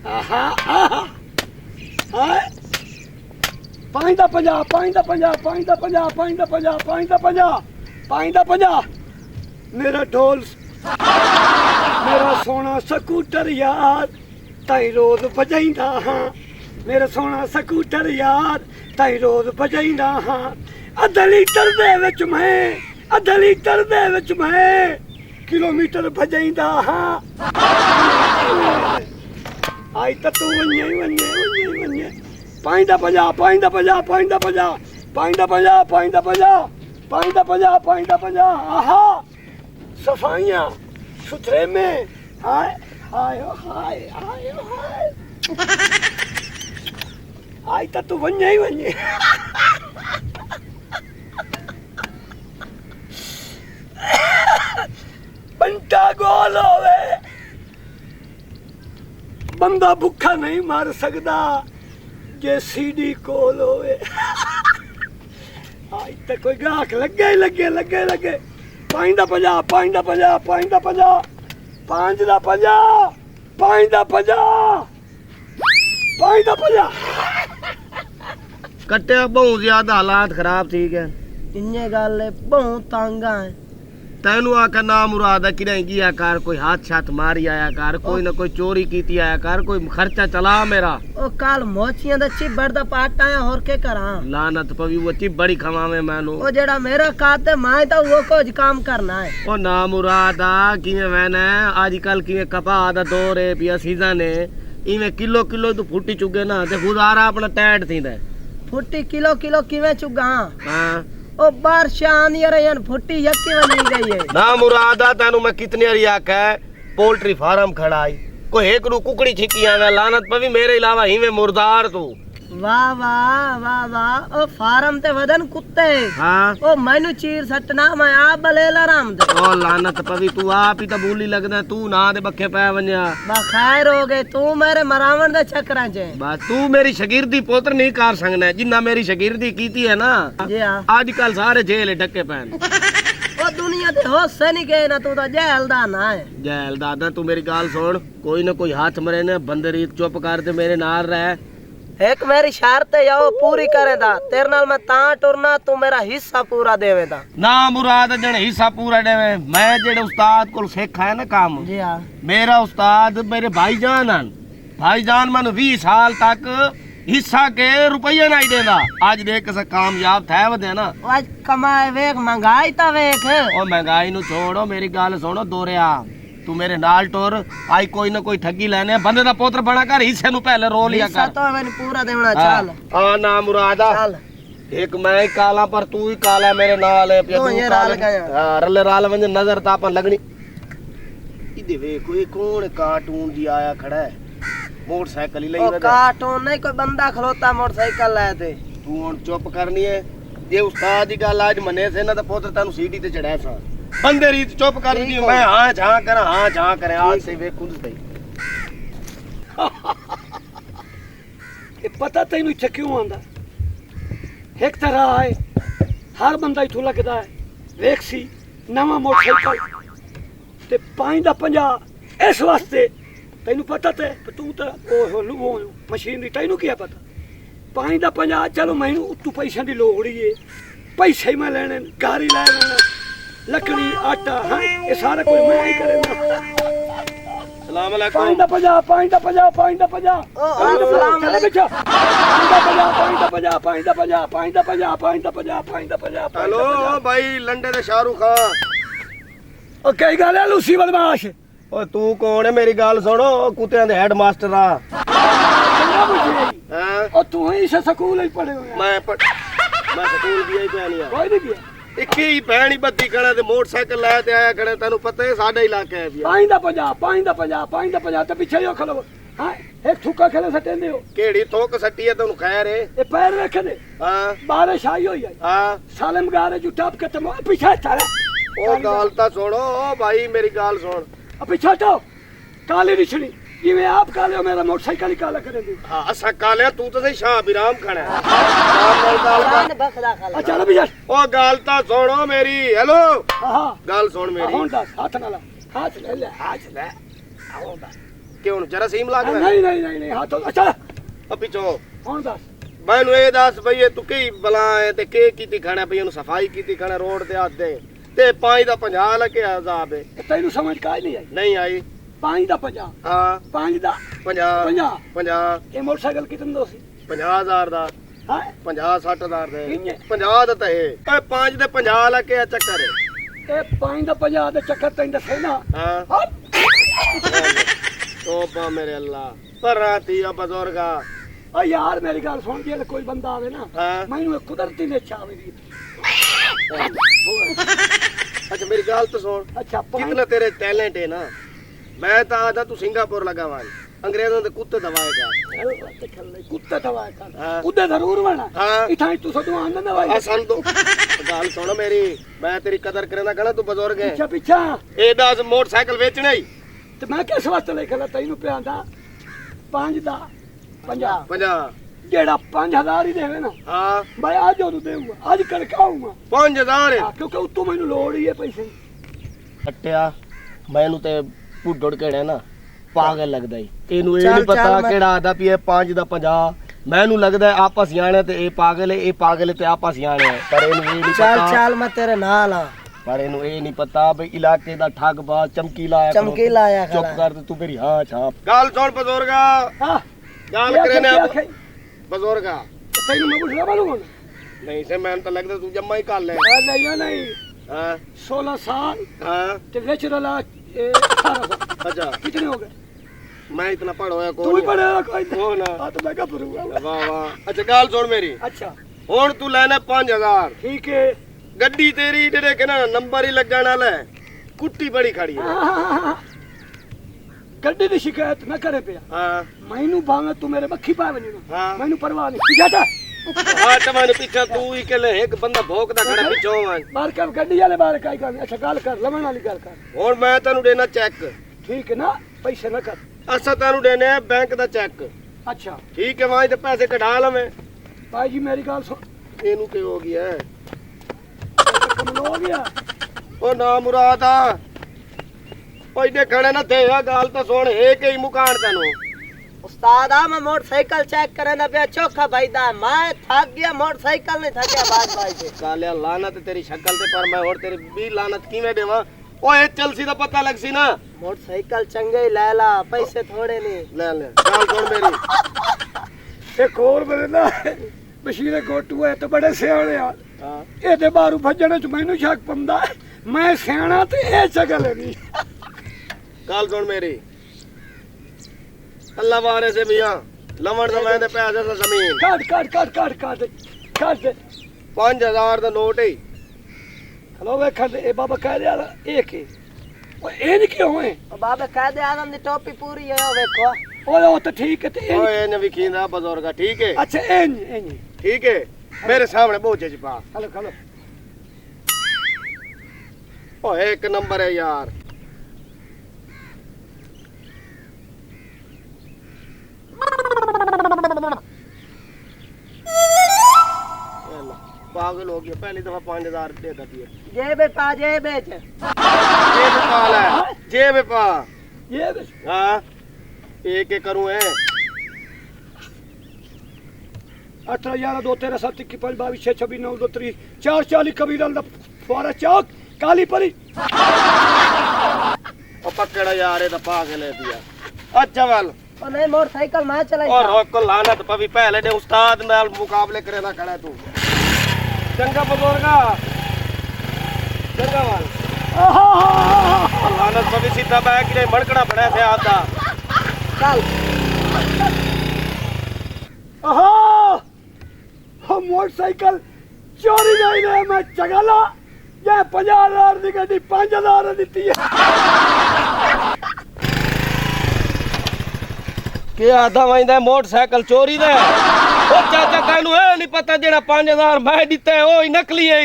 ਆਹਾ ਆਹਾ ਹਾਏ 5 ਦਾ 50 5 ਦਾ 50 5 ਦਾ 50 5 ਦਾ 50 5 ਦਾ 50 5 ਦਾ 50 ਮੇਰਾ ਢੋਲ ਮੇਰਾ ਸੋਹਣਾ ਸਕੂਟਰ ਯਾਰ ਤਾਈ ਰੋਜ਼ ਵਜਾਈਂਦਾ ਹਾਂ ਮੇਰਾ ਸੋਹਣਾ ਸਕੂਟਰ ਯਾਰ ਤਾਈ ਰੋਜ਼ ਵਜਾਈਂਦਾ ਹਾਂ ਅੱਧਾ ਲੀਟਰ ਦੇ ਵਿੱਚ ਮੈਂ ਕਿਲੋਮੀਟਰ ਵਜਾਈਂਦਾ ਹਾਂ ਆਈ ਤਾਂ ਤੂੰ ਵੰਨੇ 5 ਦਾ 50 5 ਦਾ 50 5 ਦਾ 50 5 ਦਾ 50 5 ਦਾ 50 5 ਦਾ 50 5 ਦਾ 50 ਆਹਾ सफाइयाँ सुथरे में हाय हाय हाय हाय हाय आई तो तू बन जाए बंटा गोल होवे बंदा भुखा नहीं मार सकता जे सीडी कोल होवे आई तो कोई गाहक लगे 5 ਦਾ 50 5 ਦਾ 50 5 ਦਾ 50 5 ਦਾ 50 5 ਦਾ 50 5 ਦਾ 50 कट्टे बहुत ज्यादा हालात खराब ठीक है इन्ने गल बहुत तंग है तेनू आखा ना मुराद कि किया कर कोई हाथ छात मारी आया कर कोई ना कोई चोरी कीती आया कर कोई खर्चा चला मेरा ओ कल मोचियां दा चिबड़ दा पाट आया और के करा लानत पवी वो चिबड़ी खवावे मैनू ओ जेड़ा मेरा कात मैं तो वो कुछ काम करना है ओ ना मुराद किवें मैंने आजकल किवें कपा दा दौर है पिया सीजन है इवें किलो किलो तू फुटी चुगे ना ते गुजारा अपना टैट थींदा फुटी किलो किलो किवें चुगा हां ओ बारशान यार यान फुटी यक्की में नहीं गई है ना मुरादा तेनू मैं कितनी हरी आखा है पोल्ट्री फार्म खड़ाई कोई एक रू कुकड़ी छिकी आवे लानत पवी मेरे अलावा ही में मुर्दार तू वाह वाह वाह वाह ओ फार्म ते वदन कुत्ते हां ओ मैनू चीर सटना मैं आप बलेला राम दे ओ लानत पवी तू आप ही तो बोली लगदा तू ना दे बखे पै वन्या बा खैर हो गए तू मेरे मरावण दे चक्करां च बस तू मेरी शागिर्दी पुत्र नहीं कर सकना जिन्ना मेरी शागिर्दी कीती है ना जी हां आजकल सारे जेल ढके पैन ओ दुनिया ते होसे नहीं गए ना तू तो जेल दा ना है जेल दादा तू मेरी गाल सुन कोई ना कोई हाथ मरे ने बंदे रीत चुप कर दे मेरे नाल रह एक मेरी शर्त है यो पूरी करेदा तेरे नाल मैं ता टुरना तू मेरा हिस्सा पूरा देवेदा ना मुराद जण हिस्सा पूरा देवे मैं जेड़े उस्ताद को सिखा है ना काम जी हां मेरा उस्ताद मेरे भाईजान मन 20 साल तक हिस्सा के रुपया नहीं देना आज देख के कामयाब थे वदे ना आज कमाए वेख महंगाई ता वेख ओ महंगाई नु छोड़ो मेरी गाल सुनो दोरिया तू मेरे नाल टोर आई कोई ना कोई ठगी लेने बंदे दा पोत्र बना कर हिस्से नु पहले रो लिया कर हिस्सा तो मैंने पूरा देना चल हां ना मुरादा चल एक मैं ही काला पर तू ही काला मेरे नाल है तो ये राल गया हां रले राल वंज नजर ता अपन लगनी इदे वे कोई कौन कार्टून जी आया खड़ा है मोटरसाइकिल ही ले ओ कार्टून नहीं कोई बंदा खलोता मोटरसाइकिल लाए थे तू हुन चुप करनी है जे उस्ताद दी गल आज मने से ना ते पुत्र तैनू सीटी ते चढ़ाया सा बंदे रीत चुप कर दी मैं हां जहां करे आज से वे खुद सही ये पता तैनू इत्थे क्यों आंदा एक तरह है हर बंदा इथों लगदा है वेख सी नवा मोटरसाइकिल ते 5 दा 50 इस वास्ते तैनू पता ते तू तो ओ मशीन दी तैनू क्या पता 5 दा 50 चलो मैनू तू पैसों की लोड़ ही है पैसे मैं लेने गाड़ी ले लेना लकड़ी आटा हाँ ये सारा कुछ मैं ही करेगा सलाम अलैकुम 5 दा 50 5 दा 50 5 दा 50 सलाम अलैकुम 5 दा 50 5 दा 50 5 दा 50 5 दा 50 5 दा 50 हेलो भाई लंडे दे शाहरुख खान ओ कई गल है लूसी बदमाश ओ तू कौन है मेरी गल सुनो कुत्तियां दे हेड मास्टर आ हां ओ तू ही इस स्कूल ही पढ़े हो मैं स्कूल गया ही पहनिया कोई नहीं गया एक ही भैनी बत्ती खड़ा ते मोटरसाइकिल ले ते आया खड़ा तेनू पता है साडा इलाका है 5 दा 50 5 दा 50 5 दा 50 ते पीछे ही खलो हां एक थुक्का खेले सटेंदे हो केड़ी थोक सट्टी है तेनू खैर है ए पैर रख दे हां बारिश आई होई है हां सालम गारे जो टप के तम पीछे चला ओ गाल ता सुनो ओ भाई मेरी गाल सुन अब पीछे हटो काली रिछड़ी जिवें आप काले हो मेरा मोटरसाइकिल ही काला करे दे हां असा काले तू तो सही शाह विराम खड़ा है जान बखला खला चलो भैया ओ गाल ता सुनो मेरी हेलो हां गाल सुन मेरी हुन दस हाथ ना ला हाथ ले हाथ ले आओ दा ਕਿਉਂ ਜਰਾਸੀਮ ਲੱਗ ਗਿਆ ਨਹੀਂ ਹੱਥ ਅੱਛਾ ਪਿੱਛੋਂ ਹੁਣ ਦੱਸ ਮੈਨੂੰ ਇਹ ਦੱਸ ਬਈ ਇਹ ਤੂੰ ਕੀ ਬਲਾ ਹੈ ਤੇ ਕੀ ਕੀਤੀ ਖਾਣਾ ਪਈ ਉਹਨੂੰ ਸਫਾਈ ਕੀਤੀ ਖਾਣਾ ਰੋਡ ਤੇ ਹੱਥ ਦੇ ਤੇ 5 ਦਾ 50 ਲੱਗਿਆ ਅਜ਼ਾਬ ਹੈ ਤੈਨੂੰ ਸਮਝ ਕਾਹ ਨਹੀਂ ਆਈ ਨਹੀਂ ਆਈ 5 ਦਾ 50 ਹਾਂ 5 ਦਾ 50 50 ਇਹ ਮੋਟਰਸਾਈਕਲ ਕਿਤਨ ਦੋ ਸੀ 50000 ਦਾ ਹਾਂ 50 60000 ਦੇ ਕਿੰਨੇ? 50 ਦਾ ਤਾਂ ਇਹ 5 ਦੇ 50 ਲੱਗਿਆ ਚੱਕਰ ਹੈ ਇਹ 5 ਦਾ 50 ਦੇ ਚੱਕਰ ਤੈਨੂੰ ਦੱਸੇ ਨਾ ਹਾਂ ਹਾਂ ਤੋਬਾ ਮੇਰੇ ਅੱਲਾ ਪਰ ਰਾਤੀ ਆ ਬਜ਼ੁਰਗਾ ਓ ਯਾਰ ਮੇਰੀ ਗੱਲ ਸੁਣ ਜੇ ਕੋਈ ਬੰਦਾ ਆਵੇ ਨਾ ਹਾਂ ਮੈਨੂੰ ਇੱਕ ਕੁਦਰਤੀ ਨੇ ਚਾਵੇਗੀ ਅੱਛਾ ਮੇਰੀ ਗੱਲ ਤਾਂ ਸੁਣ ਅੱਛਾ ਕਿਤਨਾ ਤੇਰੇ ਟੈਲੈਂਟ ਹੈ ਨਾ ਮੈਂ ਤਾਂ ਆਦਾ ਤੂੰ ਸਿੰਗਾਪੁਰ ਲਗਾਵਾਂ ਅੰਗਰੇਜ਼ਾਂ ਦੇ ਕੁੱਤੇ ਦਵਾਏਗਾ ਕੁੱਤੇ ਦਵਾਇਆ ਹਾਂ। ਕਰ ਕੁੱਤੇ ਜ਼ਰੂਰ ਬਣਾ ਹਾਂ। ਇਥਾਂ ਤੂੰ ਸਦੋਂ ਆਂਦਾ ਨਾ ਆ ਭਾਈ ਸਾਨੂੰ ਤੋਂ ਗੱਲ ਸੁਣ ਮੇਰੀ ਮੈਂ ਤੇਰੀ ਕਦਰ ਕਰਨਾ ਕਹਣਾ ਤੂੰ ਬਜ਼ੁਰਗ ਹੈ ਪਿੱਛਾ ਇਹ 10 ਮੋਟਰਸਾਈਕਲ ਵੇਚਣਾ ਹੀ ਤੇ ਮੈਂ ਕਿਸ ਵਾਸਤੇ ਲਿਖਿਆ ਤੈਨੂੰ ਪਿਆਂਦਾ 5 ਦਾ 50 50 ਜਿਹੜਾ 5000 ਹੀ ਦੇਵੇ ਨਾ ਹਾਂ ਮੈਂ ਅੱਜ ਉਹਨੂੰ ਦੇਊਂਗਾ ਅੱਜ ਕੜਕਾਊਂਗਾ 5000 ਕਿਉਂਕਿ ਉੱਤੋਂ ਮੈਨੂੰ ਲੋੜ ਹੀ ਹੈ ਪੈਸੇ ਕੱਟਿਆ ਮੈਨੂੰ ਤੇ ਭੁੱਡੜ ਕਿਹੜਾ ਨਾ ਪਾਗਲ ਲੱਗਦਾ ਈ ਇਹਨੂੰ ਇਹ ਚੱਲ, ਨਹੀਂ ਪਤਾ ਚੱਲ, ਮੈਂ- ਕਿਹੜਾ ਆਦਾ ਵੀ ਇਹ 5 ਦਾ 50 ਮੈਨੂੰ ਲੱਗਦਾ ਹੈ ਆਪਸ ਸਿਆਣੇ ਤੇ ਇਹ ਪਾਗਲ ਹੈ ਤੇ ਆਪਸ ਸਿਆਣੇ ਹੈ ਪਰ ਇਹਨੂੰ ਇਹ ਨਹੀਂ ਚੱਲ ਪਤਾ ਚੱਲ ਮੈਂ ਤੇਰੇ ਨਾਲ ਆ ਪਰ ਇਹਨੂੰ ਇਹ ਨਹੀਂ ਪਤਾ ਵੀ ਇਲਾਕੇ ਦਾ ਠੱਗ ਬਾਜ਼ ਚਮਕੀਲਾ ਆਇਆ ਚਮਕੀ ਲਾਇਆ ਚੁੱਪ ਖੜਾ ਕਰ ਤੇ ਤੂੰ ਮੇਰੀ ਹਾਂ ਛਾਪ ਗੱਲ ਸੁਣ ਬਜ਼ੁਰਗਾ ਹਾਂ ਗੱਲ ਕੀ ਕਰੇ ਨਾ ਆਖਿਆ? ਬਜ਼ੁਰਗਾ ਤੈਨੂੰ ਮੈਂ ਪੁੱਛਣਾ ਬਾਲੂਗਾ ਨਹੀਂ ਸੇ ਮੈਨੂੰ ਤਾਂ ਲੱਗਦਾ ਤੂੰ ਜੰਮਾ ਹੀ ਕਰ ਲੈ ਨਹੀਂ ਹਾਂ 16 ਸਾਲ ਹਾਂ ਤੇ ਵਿੱਚ ਰਲਾ 18 ਸਾਲ ਅੱਛਾ ਕਿਤਨੇ ਹੋ ਗਏ ਮੈਂ ਇਤਨਾ ਪੜ ਹੋਇਆ ਤੂੰ ਵੀ ਕੋਈ ਪੜਿਆ ਕੋਈ ਕੌਣ ਆ? ਆ ਤਾਂ ਮੈਂ ਕਾ ਪੜੂਗਾ ਵਾਹ ਵਾਹ ਅੱਛਾ ਗੱਲ ਸੁਣ ਮੇਰੀ ਅੱਛਾ ਹੁਣ ਤੂੰ ਲੈਣਾ 5000 ਠੀਕ ਹੈ ਗੱਡੀ ਤੇਰੀ ਜਿਹੜੇ ਕਿ ਨਾ ਨੰਬਰ ਹੀ ਲੱਗਣ ਵਾਲਾ ਹੈ ਕੁੱਟੀ ਬੜੀ ਖੜੀ ਹੈ ਗੱਡੀ ਦੀ ਸ਼ਿਕਾਇਤ ਨਾ ਕਰੇ ਪਿਆ ਹਾਂ ਮੈਨੂੰ ਭਾਵੇਂ ਤੂੰ ਮੇਰੇ ਮੱਖੀ ਪਾ ਬਣੀ ਨਾ ਹਾਂ ਮੈਨੂੰ ਪਰਵਾਹ ਨਹੀਂ ਜਾਟਾ ਹਾਂ ਟਮਾਨੇ ਪਿੱਛੇ ਤੂੰ ਹੀ ਕਿਲੇ ਇੱਕ ਬੰਦਾ ਭੋਕਦਾ ਖੜਾ ਪਿੱਛੋਂ ਆਂ ਬਾਹਰ ਕਰ ਗੱਡੀ ਵਾਲੇ ਬਾਹਰ ਕਾਈ ਕਰ ਅੱਛਾ ਗੱਲ ਕਰ ਲਵਣ ਵਾਲੀ ਗੱਲ ਕਰ ਹੁਣ ਮੈਂ ਤੈਨੂੰ ਦੇਣਾ ਚੈੱਕ ਠੀਕ ਹੈ ਨਾ ਪੈਸੇ ਨਾ ਕਰ ਅਸਾਂ ਤੈਨੂੰ ਦੇਣੇ ਆ ਬੈਂਕ ਦਾ ਚੈੱਕ ਅੱਛਾ ਠੀਕ ਹੈ ਵਾਂ ਤੇ ਪੈਸੇ ਕਢਾ ਲਵੇਂ ਭਾਈ ਜੀ ਮੇਰੀ ਗੱਲ ਸੁਣ ਇਹਨੂੰ ਕੀ ਹੋ ਗਿਆ ਕਮਲ ਹੋ ਗਿਆ ਉਹ ਨਾ ਮੁਰਾਦ ਆ ਉਹ ਇਹਦੇ ਖੜੇ ਨਾ ਤੇ ਆ ਗੱਲ ਤਾਂ ਸੁਣ ਇਹ ਕਈ ਮੁਕਾਣ ਤੈਨੂੰ ਉਸਤਾਦ ਆ ਮੈਂ ਮੋਟਰਸਾਈਕਲ ਚੈੱਕ ਕਰਨਾ ਪਿਆ ਚੋਖਾ ਭਾਈਦਾ ਮੈਂ ਥੱਕ ਗਿਆ ਮੋਟਰਸਾਈਕਲ ਨਹੀਂ ਥੱਕਿਆ ਬਾਤ ਭਾਈ ਤੇ ਕਾਲਿਆ ਲਾਨਤ ਤੇਰੀ ਸ਼ਕਲ ਤੇ ਪਰ ਮੈਂ ਹੋਰ ਤੇਰੀ ਵੀ ਲਾਨਤ ਕਿਵੇਂ ਦੇਵਾਂ ਓਏ ਚਲਸੀ ਦਾ ਪਤਾ ਲੱਗ ਸੀ ਨਾ ਮੋਟਰਸਾਈਕਲ ਚੰਗੇ ਹੀ ਲੈ ਲਾ ਪੈਸੇ ਥੋੜੇ ਨਹੀਂ ਲੈ ਲੈ ਗੱਲ ਸੁਣ ਮੇਰੀ ਇੱਕ ਹੋਰ ਮੇਰੇ ਨਾ ਬਸ਼ੀਰੇ ਗੋਟੂ ਹੈ ਤੇ ਬੜੇ ਸਿਆਣੇ ਆ ਹਾਂ ਇਹਦੇ ਬਾਰੂ ਭੱਜਣ ਚ ਮੈਨੂੰ ਸ਼ੱਕ ਪੰਦਾ ਮੈਂ ਸਿਆਣਾ ਤੇ ਇਹ ਸ਼ਕਲ ਹੈ ਨਹੀਂ ਗੱਲ ਸੁਣ ਮੇਰੀ ਅੱਲਾ ਵਾਰੇ ਸੇ ਮੀਆਂ ਲਵਣ ਦਾ ਮੈਂ ਤੇ ਪੈਸੇ ਦਾ ਜ਼ਮੀਨ ਕੱਟ 5000 ਦਾ ਨੋਟ ਹੀ ਹਲੋ ਵੇਖਣ ਦੇ ਇਹ ਬਾਬਾ ਕਹਿ ਰਿਹਾ ਇਹ ਕੀ ਓਏ ਇਹ ਨਹੀਂ ਕਿਉਂ ਹੈ ਉਹ ਬਾਬੇ ਕਾਇਦੇ ਆਦਮ ਦੀ ਟੋਪੀ ਪੂਰੀ ਹੈ ਉਹ ਵੇਖੋ ਓਏ ਉਹ ਤਾਂ ਠੀਕ ਹੈ ਤੇ ਇਹ ਓਏ ਇਹਨੇ ਵੀ ਖੀਂਦਾ ਬਜ਼ੁਰਗਾ ਠੀਕ ਹੈ ਅੱਛਾ ਇਹ ਨਹੀਂ ਠੀਕ ਹੈ ਮੇਰੇ ਸਾਹਮਣੇ ਬੋਝੇ ਚ ਪਾ ਹਲੋ ਓਏ ਇੱਕ ਨੰਬਰ ਹੈ ਯਾਰ पागल हो गया पहली दफा 5000 दे दिए जेबे पा जेबे च जेब पा ले जेब पा ये हाँ एक एक करूँ है 18 11 2 13 7 21 5 22 6 26 9 2 3 4 40 कबीरल दा फुआरा चौक काली परी और पकड़ा यार ये तो पागल है दिया अच्छा वाल और नहीं मोटरसाइकिल मैं चलाई और रोक को लानत पवी पहले ने उस्ताद नाल मुकाबले करे ना खड़ा तू चंगा बजोरगा चंगा वाल लानत पवी सीधा बैग रे मड़कड़ा बड़ा थे आता चल आहा हम मोटरसाइकिल चोरी नहीं है मैं चगला ये 50,000 दी गड्डी 5,000 दी है के आधा वंदा मोटरसाइकिल चोरी दे ओ चाचा कानू है नहीं पता जेड़ा 5000 मैं दिता है ओ ही नकली है